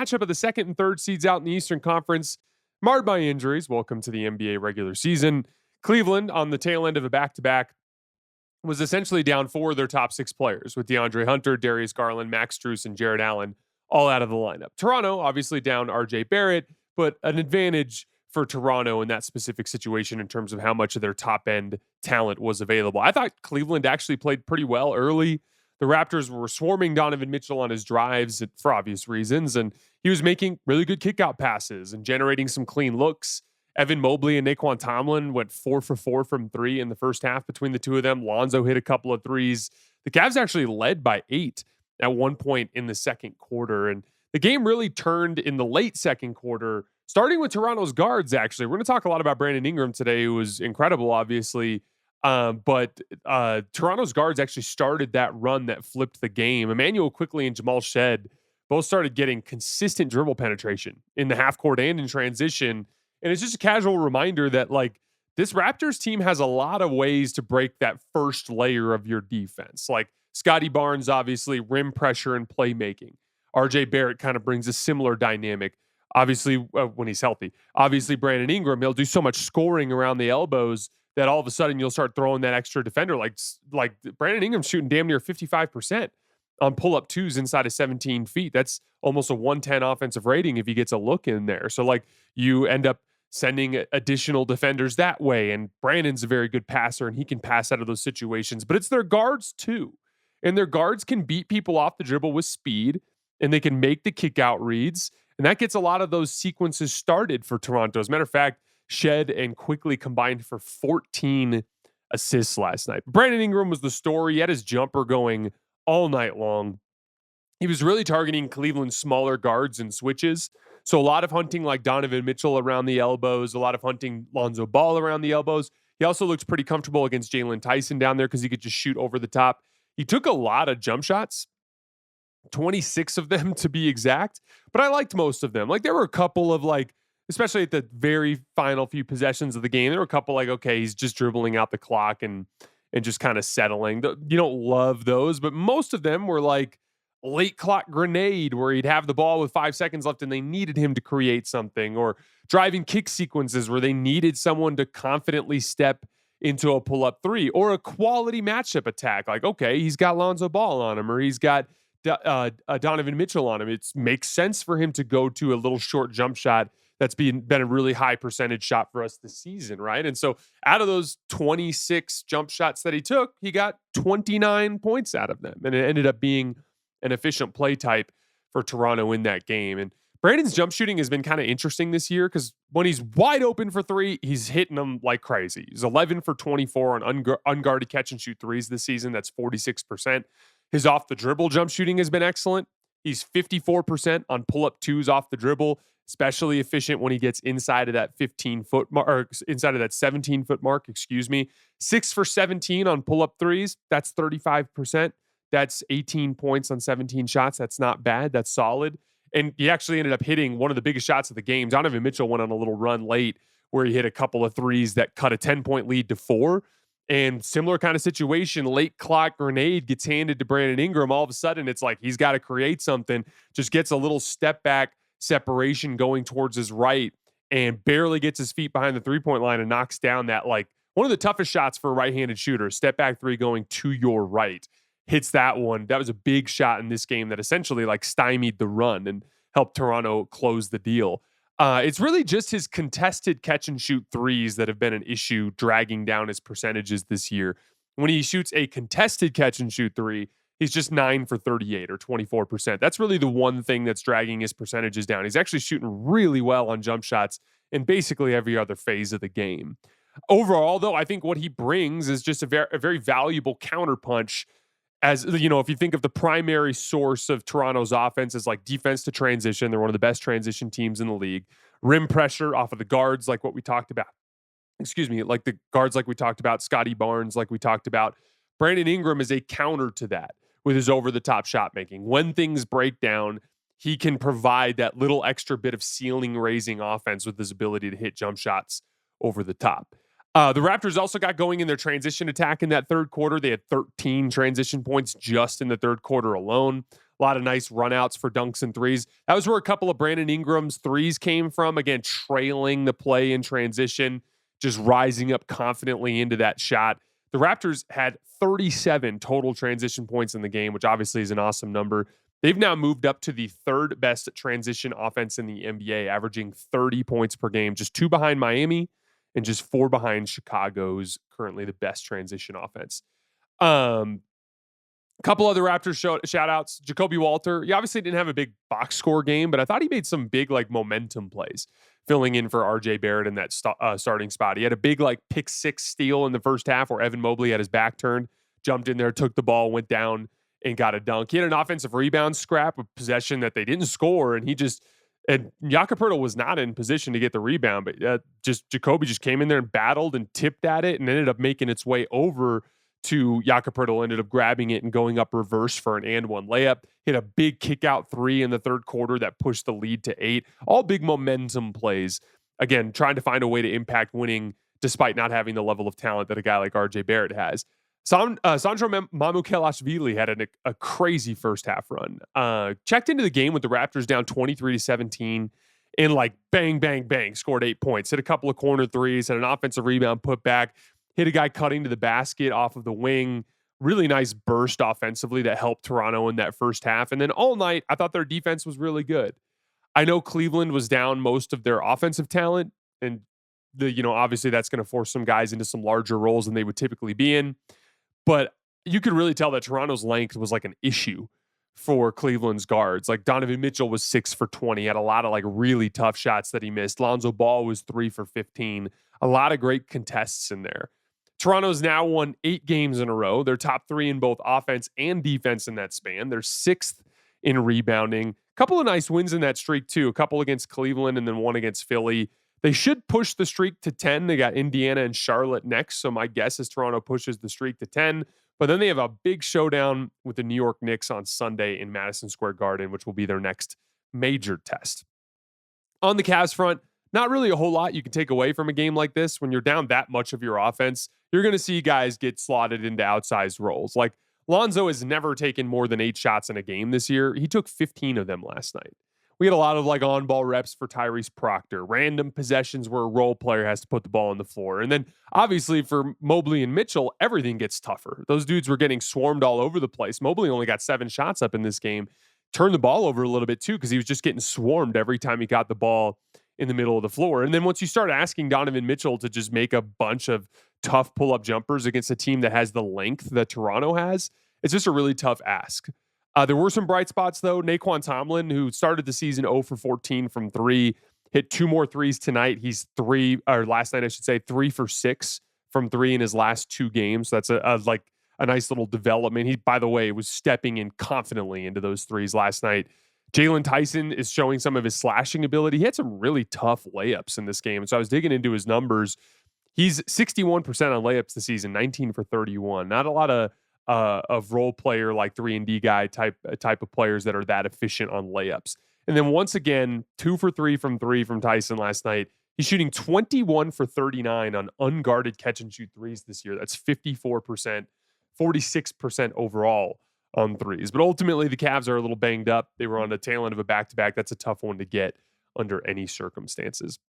matchup of the second and third seeds out in the Eastern Conference, marred by injuries. Welcome to the NBA regular season. Cleveland, on the tail end of a back-to-back, was essentially down 4 of their top 6 players, with DeAndre Hunter, Darius Garland, Max Strus, and Jared Allen all out of the lineup. Toronto, obviously down RJ Barrett, but an advantage for Toronto in that specific situation in terms of how much of their top-end talent was available. I thought Cleveland actually played pretty well early. The Raptors were swarming Donovan Mitchell on his drives for obvious reasons, and he was making really good kickout passes and generating some clean looks. Evan Mobley and Naquan Tomlin went 4 for 4 from 3 in the first half between the two of them. Lonzo hit a couple of threes. The Cavs actually led by 8 at one point in the second quarter, and the game really turned in the late second quarter, starting with Toronto's guards, actually. We're going to talk a lot about Brandon Ingram today, who was incredible, obviously. But Toronto's guards actually started that run that flipped the game. Emmanuel Quickley and Jamal Shed both started getting consistent dribble penetration in the half court and in transition. And it's just a casual reminder that, like, this Raptors team has a lot of ways to break that first layer of your defense. Like Scottie Barnes, obviously, rim pressure and playmaking. RJ Barrett kind of brings a similar dynamic, obviously, when he's healthy. Obviously, Brandon Ingram, he'll do so much scoring around the elbows that all of a sudden you'll start throwing that extra defender. Like Brandon Ingram's shooting damn near 55% on pull-up twos inside of 17 feet. That's almost a 110 offensive rating if he gets a look in there. So, like, you end up sending additional defenders that way. And Brandon's a very good passer, and he can pass out of those situations. But it's their guards, too. And their guards can beat people off the dribble with speed, and they can make the kick-out reads. And that gets a lot of those sequences started for Toronto. As a matter of fact, Shed and Quickley combined for 14 assists last night. Brandon Ingram was the story. He had his jumper going all night long. He was really targeting Cleveland's smaller guards and switches. So a lot of hunting like Donovan Mitchell around the elbows, a lot of hunting Lonzo Ball around the elbows. He also looked pretty comfortable against Jalen Tyson down there because he could just shoot over the top. He took a lot of jump shots, 26 of them to be exact, but I liked most of them. Like, there were a couple of, like, especially at the very final few possessions of the game, there were a couple like, okay, he's just dribbling out the clock and just kind of settling. You don't love those, but most of them were like late clock grenade where he'd have the ball with 5 seconds left and they needed him to create something, or driving kick sequences where they needed someone to confidently step into a pull-up three, or a quality matchup attack. Like, okay, he's got Lonzo Ball on him, or he's got Donovan Mitchell on him. It makes sense for him to go to a little short jump shot that's been a really high percentage shot for us this season, right? And so out of those 26 jump shots that he took, he got 29 points out of them. And it ended up being an efficient play type for Toronto in that game. And Brandon's jump shooting has been kind of interesting this year because when he's wide open for three, he's hitting them like crazy. He's 11 for 24 on unguarded catch and shoot threes this season. That's 46%. His off the dribble jump shooting has been excellent. He's 54% on pull-up twos off the dribble, especially efficient when he gets inside of that 15-foot mark, or inside of that 17-foot mark, 6 for 17 on pull-up threes. That's 35%. That's 18 points on 17 shots. That's not bad. That's solid. And he actually ended up hitting one of the biggest shots of the game. Donovan Mitchell went on a little run late where he hit a couple of threes that cut a 10-point lead to 4. And similar kind of situation, late clock grenade gets handed to Brandon Ingram. All of a sudden, it's like he's got to create something. Just gets a little step back separation going towards his right and barely gets his feet behind the three-point line and knocks down that, like, one of the toughest shots for a right-handed shooter. Step back three going to your right. Hits that one. That was a big shot in this game that essentially like stymied the run and helped Toronto close the deal. It's really just his contested catch and shoot threes that have been an issue, dragging down his percentages this year. When he shoots a contested catch and shoot three, he's just 9 for 38 or 24%. That's really the one thing that's dragging his percentages down. He's actually shooting really well on jump shots in basically every other phase of the game. Overall, though, I think what he brings is just a very valuable counterpunch. As you know, if you think of the primary source of Toronto's offense as like defense to transition, they're one of the best transition teams in the league. Rim pressure off of the guards, like what we talked about. Like the guards, like we talked about. Scottie Barnes, like we talked about. Brandon Ingram is a counter to that with his over-the-top shot making. When things break down, he can provide that little extra bit of ceiling-raising offense with his ability to hit jump shots over the top. The Raptors also got going in their transition attack in that third quarter. They had 13 transition points just in the third quarter alone. A lot of nice runouts for dunks and threes. That was where a couple of Brandon Ingram's threes came from. Again, trailing the play in transition, just rising up confidently into that shot. The Raptors had 37 total transition points in the game, which obviously is an awesome number. They've now moved up to the third best transition offense in the NBA, averaging 30 points per game, just 2 behind Miami and just 4 behind Chicago's currently the best transition offense. Couple other Raptors shout outs. Jacoby Walter, he obviously didn't have a big box score game, but I thought he made some big like momentum plays filling in for RJ Barrett in that starting spot. He had a big like pick 6 steal in the first half where Evan Mobley had his back turned, jumped in there, took the ball, went down and got a dunk. He had an offensive rebound scrap, a possession that they didn't score, and Jakob Poeltl was not in position to get the rebound, but Jacoby just came in there and battled and tipped at it and ended up making its way over to Jakob Poeltl, ended up grabbing it and going up reverse for an and one layup. Hit a big kick out 3 in the third quarter that pushed the lead to 8. All big momentum plays. Again, trying to find a way to impact winning despite not having the level of talent that a guy like RJ Barrett has. Sandro Mamukelashvili had a crazy first half run. Checked into the game with the Raptors down 23-17 and like bang, bang, bang, scored 8 points. Hit a couple of corner threes, had an offensive rebound put back, hit a guy cutting to the basket off of the wing. Really nice burst offensively that helped Toronto in that first half. And then all night, I thought their defense was really good. I know Cleveland was down most of their offensive talent, and obviously that's going to force some guys into some larger roles than they would typically be in. But you could really tell that Toronto's length was like an issue for Cleveland's guards. Like Donovan Mitchell was 6 for 20, had a lot of like really tough shots that he missed. Lonzo Ball was 3 for 15. A lot of great contests in there. Toronto's now won 8 games in a row. They're top 3 in both offense and defense in that span. They're 6th in rebounding. A couple of nice wins in that streak too. A couple against Cleveland and then one against Philly. They should push the streak to 10. They got Indiana and Charlotte next. So my guess is Toronto pushes the streak to 10. But then they have a big showdown with the New York Knicks on Sunday in Madison Square Garden, which will be their next major test. On the Cavs front, not really a whole lot you can take away from a game like this. When you're down that much of your offense, you're going to see guys get slotted into outsized roles. Like Lonzo has never taken more than 8 shots in a game this year. He took 15 of them last night. We had a lot of like on-ball reps for Tyrese Proctor, random possessions where a role player has to put the ball on the floor. And then obviously for Mobley and Mitchell, everything gets tougher. Those dudes were getting swarmed all over the place. Mobley only got 7 shots up in this game. Turned the ball over a little bit too because he was just getting swarmed every time he got the ball in the middle of the floor. And then once you start asking Donovan Mitchell to just make a bunch of tough pull-up jumpers against a team that has the length that Toronto has, it's just a really tough ask. There were some bright spots, though. Naquan Tomlin, who started the season 0 for 14 from 3, hit 2 more threes tonight. He's last night, I should say, 3 for 6 from 3 in his last 2 games. So that's a nice little development. He, by the way, was stepping in confidently into those threes last night. Jalen Tyson is showing some of his slashing ability. He had some really tough layups in this game. So I was digging into his numbers. He's 61% on layups this season, 19 for 31. Not a lot of role player like 3-and-D guy type of players that are that efficient on layups. And then once again, 2 for 3 from Tyson last night. He's shooting 21 for 39 on unguarded catch and shoot threes this year. That's 54%, 46% overall on threes. But ultimately, the Cavs are a little banged up. They were on the tail end of a back-to-back. That's a tough one to get under any circumstances.